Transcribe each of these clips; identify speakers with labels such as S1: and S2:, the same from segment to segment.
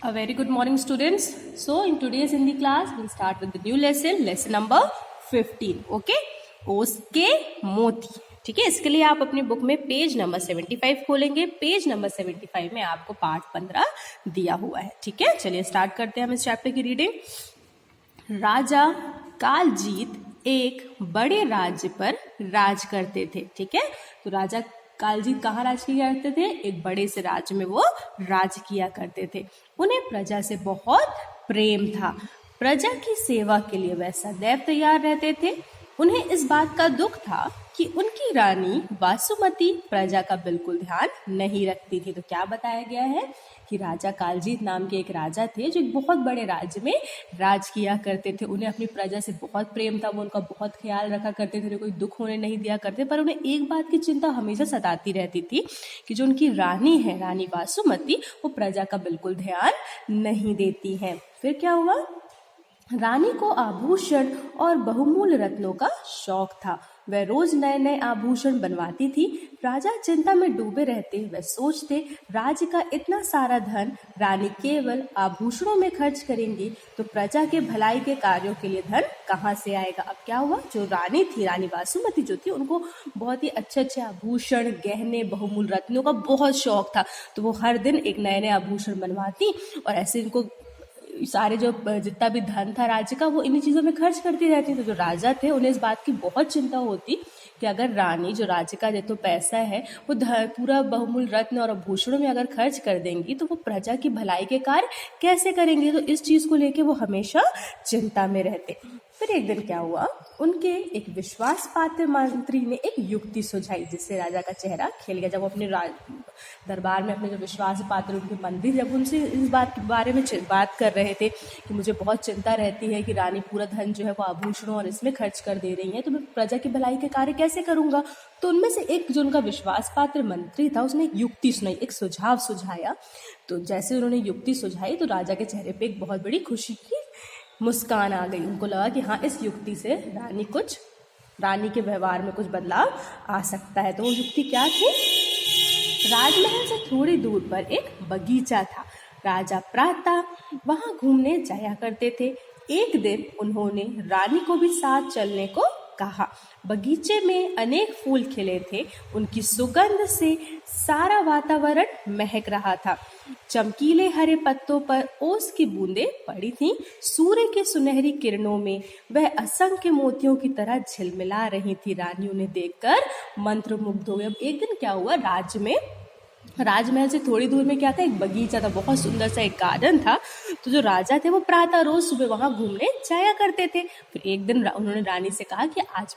S1: A very good morning, students. So in today's Hindi class, we'll start with the new lesson number 15. Okay? ओस के मोती. ठीक है, इसके लिए आप अपनी बुक में पेज नंबर 75 खोलेंगे. पेज नंबर 75 में आपको पार्ट 15 दिया हुआ है. ठीक है, चलिए स्टार्ट करते हैं हम इस चैप्टर की रीडिंग. राजा कालजीत एक बड़े राज्य पर राज करते थे. ठीक है, तो राजा कालजीत कहाँ राज किया करते थे? एक बड़े से राज्य में वो राज किया करते थे. उन्हें प्रजा से बहुत प्रेम था. प्रजा की सेवा के लिए वह सदैव तैयार रहते थे. उन्हें इस बात का दुख था कि उनकी रानी वासुमती प्रजा का बिल्कुल ध्यान नहीं रखती थी. तो क्या बताया गया है कि राजा कालजीत नाम के एक राजा थे जो एक बहुत बड़े राज्य में राज किया करते थे. उन्हें अपनी प्रजा से बहुत प्रेम था, वो उनका बहुत ख्याल रखा करते थे, कोई दुख होने नहीं दिया करते. पर उन्हें एक बात की चिंता हमेशा सताती रहती थी कि जो उनकी रानी है, रानी वासुमती, वो प्रजा का बिल्कुल ध्यान नहीं देती है. फिर क्या हुआ? रानी को आभूषण और बहुमूल्य रत्नों का शौक था. वह रोज नए नए आभूषण बनवाती थी. राजा चिंता में डूबे रहते. वह सोचते, राज्य का इतना सारा धन रानी केवल आभूषणों में खर्च करेंगी तो प्रजा के भलाई के कार्यों के लिए धन कहाँ से आएगा. अब क्या हुआ? जो रानी थी, रानी वासुमती जो थी, उनको बहुत ही अच्छे अच्छे आभूषण, गहने, बहुमूल्य रत्नों का बहुत शौक था. तो वो हर दिन एक नए नए आभूषण बनवाती और ऐसे इनको सारे जो जितना भी धन था राज्य का, वो इन्हीं चीज़ों में खर्च करती रहती. तो जो राजा थे, उन्हें इस बात की बहुत चिंता होती कि अगर रानी, जो राज्य का जो पैसा है, वो पूरा बहुमूल्य रत्न और आभूषणों में अगर खर्च कर देंगी तो वो प्रजा की भलाई के कार्य कैसे करेंगे. तो इस चीज़ को लेके वो हमेशा चिंता में रहते. फिर एक दिन क्या हुआ? उनके एक विश्वास पात्र मंत्री ने एक युक्ति सुझाई जिससे राजा का चेहरा खिल गया. जब वो अपने दरबार में अपने जो विश्वास पात्र उनके मंत्री, जब उनसे इस बात के बारे में बात कर रहे थे कि मुझे बहुत चिंता रहती है कि रानी पूरा धन जो है वो आभूषणों और इसमें खर्च कर दे रही है, तो मैं प्रजा की भलाई के कार्य कैसे करूंगा. तो उनमें से एक जो उनका विश्वास पात्र मंत्री था, उसने एक युक्ति सुनाई, एक सुझाव सुझाया. तो जैसे उन्होंने युक्ति सुझाई तो राजा के चेहरे पे एक बहुत बड़ी खुशी की मुस्कान आ गई. उनको लगा कि हाँ, इस युक्ति से रानी के व्यवहार में कुछ बदलाव आ सकता है. तो वो युक्ति क्या थी? राजमहल से थोड़ी दूर पर एक बगीचा था. राजा प्रातः वहां घूमने जाया करते थे. एक दिन उन्होंने रानी को भी साथ चलने को कहा. बगीचे में अनेक फूल खिले थे. उनकी सुगंध से सारा वातावरण महक रहा था. चमकीले हरे पत्तों पर ओस की बूंदें पड़ी थीं. सूर्य की सुनहरी किरणों में वह असंख्य मोतियों की तरह झिलमिला रही थी. रानी उन्हें देखकर मंत्रमुग्ध हो गई. अब एक दिन क्या हुआ? राजमहल से थोड़ी दूर में क्या था? एक बगीचा था, बहुत सुंदर सा एक गार्डन था. तो जो राजा थे वो प्रातः रोज सुबह वहां घूमने जाया करते थे. फिर एक दिन उन्होंने रानी से कहा कि आज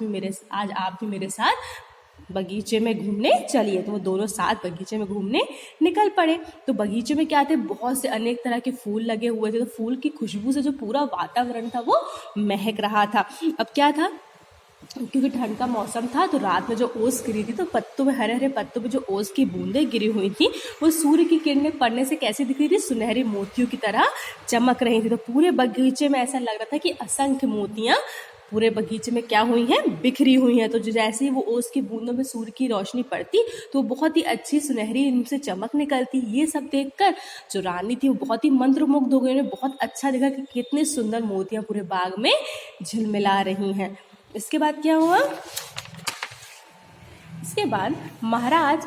S1: आप भी मेरे साथ बगीचे में घूमने चलिए. तो वो दोनों साथ बगीचे में घूमने निकल पड़े. तो बगीचे में क्या थे? बहुत से अनेक तरह के फूल लगे हुए थे. तो फूल की खुशबू से जो पूरा वातावरण था वो महक रहा था. अब क्या था, क्योंकि ठंड का मौसम था, तो रात में जो ओस गिरी थी, तो पत्तों में, हरे हरे पत्तों में जो ओस की बूंदें गिरी हुई थी, वो सूर्य की किरणें पड़ने से कैसी दिख रही थी? सुनहरी मोतियों की तरह चमक रही थी. तो पूरे बगीचे में ऐसा लग रहा था कि असंख्य मोतियां पूरे बगीचे में क्या हुई हैं? बिखरी हुई हैं. तो जैसे ही वो ओस की बूंदों में सूर्य की रोशनी पड़ती तो बहुत ही अच्छी सुनहरी इनसे चमक निकलती. ये सब देखकर जो रानी थी वो बहुत ही मंत्रमुग्ध हो गई. उन्हें बहुत अच्छा लगा कि कितने सुंदर मोतियां पूरे बाग में झिलमिला रही हैं. इसके बाद क्या हुआ? इसके बाद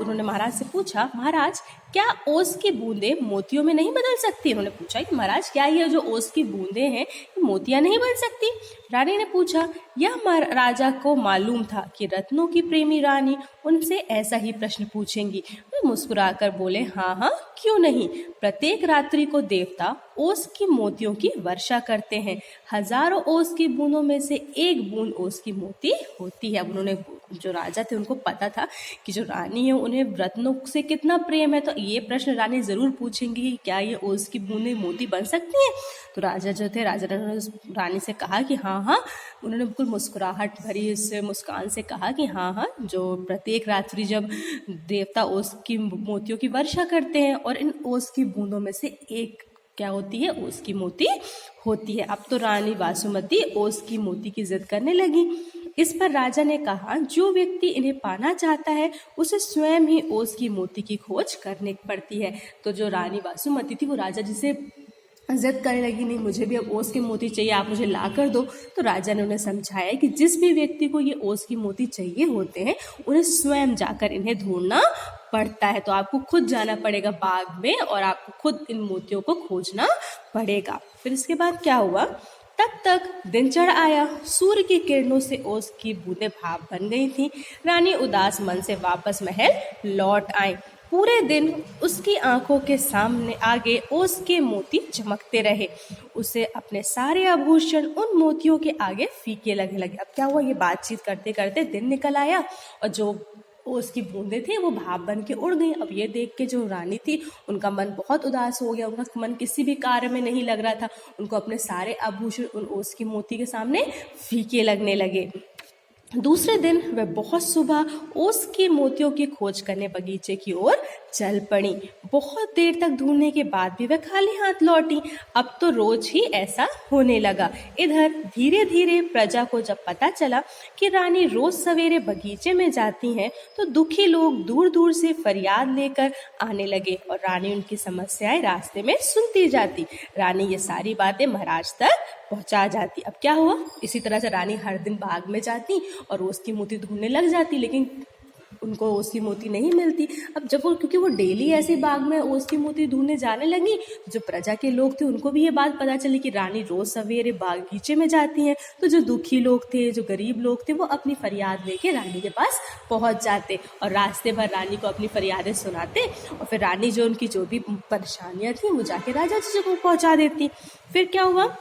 S1: उन्होंने महाराज से पूछा, महाराज, क्या ओस की बूंदें मोतियों में नहीं बदल सकती? उन्होंने पूछा कि महाराज, क्या ये जो ओस की बूंदें हैं ये मोतियां नहीं बन सकती? रानी ने पूछा. यह राजा को मालूम था कि रत्नों की प्रेमी रानी उनसे ऐसा ही प्रश्न पूछेंगी. वे मुस्कुराकर बोले, हाँ हाँ, क्यों नहीं. प्रत्येक रात्रि को देवता ओस की मोतियों की वर्षा करते हैं. हजारों ओस की बूंदों में से एक बूंद ओस की मोती होती है. अब उन्होंने, जो राजा थे, उनको पता था कि जो रानी है उन्हें रत्नों से कितना प्रेम है. तो ये प्रश्न रानी जरूर पूछेंगी कि क्या ये ओस की बूंदें मोती बन सकती हैं. तो राजा ने रानी से कहा कि हाँ हाँ. उन्होंने बिल्कुल मुस्कुराहट भरी इस मुस्कान से कहा कि हाँ हाँ, जो प्रत्येक रात्रि जब देवता ओस की मोतियों की वर्षा करते हैं और इन ओस की बूंदों में से एक क्या होती है? ओस की मोती होती है. अब तो रानी वासुमती ओस की मोती की जिद करने लगी. इस पर राजा ने कहा, जो व्यक्ति इन्हें पाना चाहता है उसे स्वयं ही ओस की मोती की खोज करनी पड़ती है. तो जो रानी वासुमती थी वो राजा जी से जिद करने लगी, नहीं मुझे भी अब ओस के मोती चाहिए, आप मुझे ला कर दो। तो राजा ने उन्हें समझाया कि जिस भी व्यक्ति को ये ओस की मोती चाहिए होते हैं उन्हें स्वयं जाकर इन्हें ढूंढना पड़ता है। तो आपको खुद जाना पड़ेगा बाग में और आपको खुद इन मोतियों को खोजना पड़ेगा। फिर इसके बाद क्या हुआ, तब तक दिन चढ़ आया, सूर्य की किरणों से ओस की बूंदें भाप बन गई थीं। रानी उदास मन से वापस महल लौट आई। पूरे दिन उसकी आंखों के सामने आगे ओस के मोती चमकते रहे। उसे अपने सारे आभूषण उन मोतियों के आगे फीके लगने लगे। अब क्या हुआ, ये बातचीत करते करते दिन निकल आया और जो ओस की बूंदें थी वो भाप बन के उड़ गई। अब ये देख के जो रानी थी उनका मन बहुत उदास हो गया, उनका मन किसी भी कार्य में नहीं लग रहा था। उनको अपने सारे आभूषण उन ओस की मोती के सामने फीके लगने लगे। दूसरे दिन वह बहुत सुबह ओस के मोतियों की खोज करने बगीचे की ओर चल पड़ी। बहुत देर तक ढूंढने के बाद भी वह खाली हाथ लौटी। अब तो रोज ही ऐसा होने लगा। इधर धीरे धीरे प्रजा को जब पता चला कि रानी रोज सवेरे बगीचे में जाती हैं, तो दुखी लोग दूर दूर से फरियाद लेकर आने लगे और रानी उनकी समस्याएं रास्ते में सुनती जाती। रानी ये सारी बातें महाराज तक पहुंचा जाती। अब क्या हुआ, इसी तरह से रानी हर दिन बाग में जाती और ओस की मोती ढूंढने लग जाती, लेकिन उनको ओस की मोती नहीं मिलती। अब जब वो, क्योंकि वो डेली ऐसे बाग में ओस की मोती ढूंढने जाने लगी, जो प्रजा के लोग थे उनको भी ये बात पता चली कि रानी रोज सवेरे बागीचे में जाती हैं। तो जो दुखी लोग थे, जो गरीब लोग थे, वो अपनी फरियाद लेके रानी के पास पहुंच जाते और रास्ते भर रानी को अपनी फरियादें सुनाते और फिर रानी जो उनकी जो भी परेशानियां थी वो जाके राजा जी को पहुंचा देती। फिर क्या हुआ,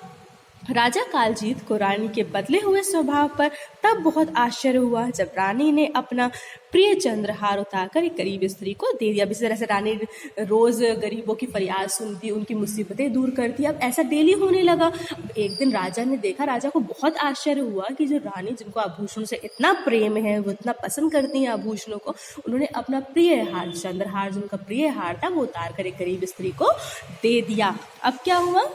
S1: राजा कालजीत को रानी के बदले हुए स्वभाव पर तब बहुत आश्चर्य हुआ जब रानी ने अपना प्रिय चंद्रहार उतारकर एक गरीब स्त्री को दे दिया। इस तरह से रानी रोज गरीबों की फरियाद सुनती, उनकी मुसीबतें दूर करती। अब ऐसा डेली होने लगा। एक दिन राजा ने देखा, राजा को बहुत आश्चर्य हुआ कि जो रानी, जिनको आभूषणों से इतना प्रेम है, वो इतना पसंद करती हैं आभूषणों को, उन्होंने अपना प्रिय हार, चंद्रहार जो उनका प्रिय हार था, वो उतार कर एक गरीब स्त्री को दे दिया। अब क्या हुआ,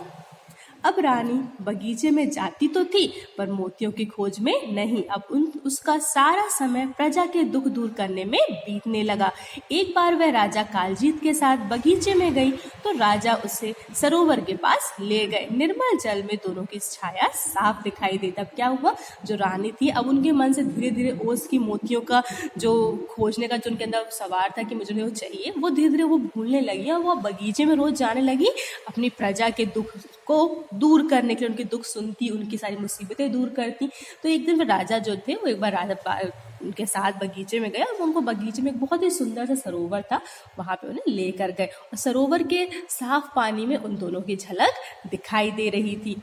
S1: अब रानी बगीचे में जाती तो थी पर मोतियों की खोज में नहीं। अब उसका सारा समय प्रजा के दुख दूर करने में बीतने लगा। एक बार वह राजा कालजीत के साथ बगीचे में गई तो राजा उसे सरोवर के पास ले गए। निर्मल जल में दोनों की छाया साफ दिखाई दी। तब क्या हुआ, जो रानी थी अब उनके मन से धीरे धीरे ओस की मोतियों का जो खोजने का जो उनके अंदर सवार था कि मुझे वो चाहिए, वो धीरे धीरे वो भूलने लगी और वो बगीचे में रोज जाने लगी अपनी प्रजा के दुख को दूर करने के लिए। उनके दुख सुनती, उनकी सारी मुसीबतें दूर करती। तो एक दिन राजा जो थे वो एक बार राजा उनके साथ बगीचे में गए और उनको बगीचे में एक बहुत ही सुंदर सा सरोवर था, वहां पे उन्हें लेकर गए और सरोवर के साफ पानी में उन दोनों की झलक दिखाई दे रही थी।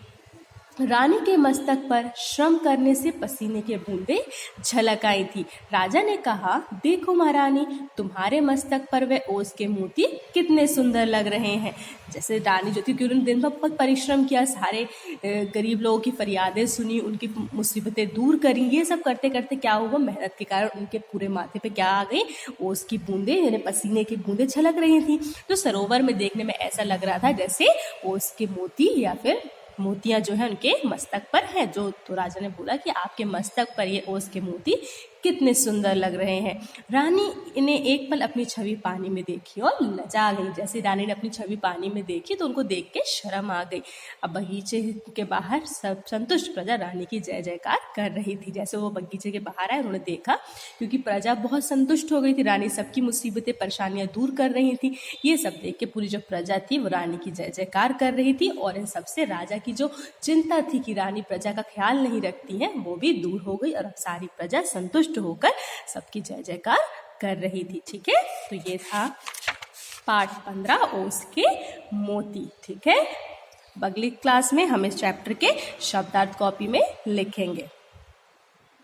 S1: रानी के मस्तक पर श्रम करने से पसीने के बूंदे झलक आई थी। राजा ने कहा, देखो महारानी, तुम्हारे मस्तक पर वे ओस के मोती कितने सुंदर लग रहे हैं। जैसे रानी जो थी, क्योंकि उन्होंने दिन भर बहुत परिश्रम किया, सारे गरीब लोगों की फरियादें सुनी, उनकी मुसीबतें दूर करी। ये सब करते करते क्या हुआ, मेहनत के कारण उनके पूरे माथे पे क्या आ गई, ओस की बूंदे, यानी पसीने की बूंदे झलक रही थी। तो सरोवर में देखने में ऐसा लग रहा था जैसे ओस के मोती या फिर मोतियां जो है उनके मस्तक पर है। जो तो राजा ने बोला कि आपके मस्तक पर ये ओस के मोती कितने सुंदर लग रहे हैं। रानी ने एक पल अपनी छवि पानी में देखी और लजा गई। जैसे रानी ने अपनी छवि पानी में देखी तो उनको देख के शर्म आ गई। अब बगीचे के बाहर सब संतुष्ट प्रजा रानी की जय जयकार कर रही थी। जैसे वो बगीचे के बाहर आए, उन्होंने देखा, क्योंकि प्रजा बहुत संतुष्ट हो गई थी, रानी सबकी मुसीबतें परेशानियां दूर कर रही थी। ये सब देख के पूरी जो प्रजा थी वो रानी की जय जयकार कर रही थी और इन सबसे राजा की जो चिंता थी कि रानी प्रजा का ख्याल नहीं रखती है, वो भी दूर हो गई और अब सारी प्रजा संतुष्ट होकर सबकी जय जयकार कर रही थी। ठीक है, तो ये था पार्ट 15 ओस के मोती। ठीक है, अगली क्लास में हम इस चैप्टर के शब्दार्थ कॉपी में लिखेंगे।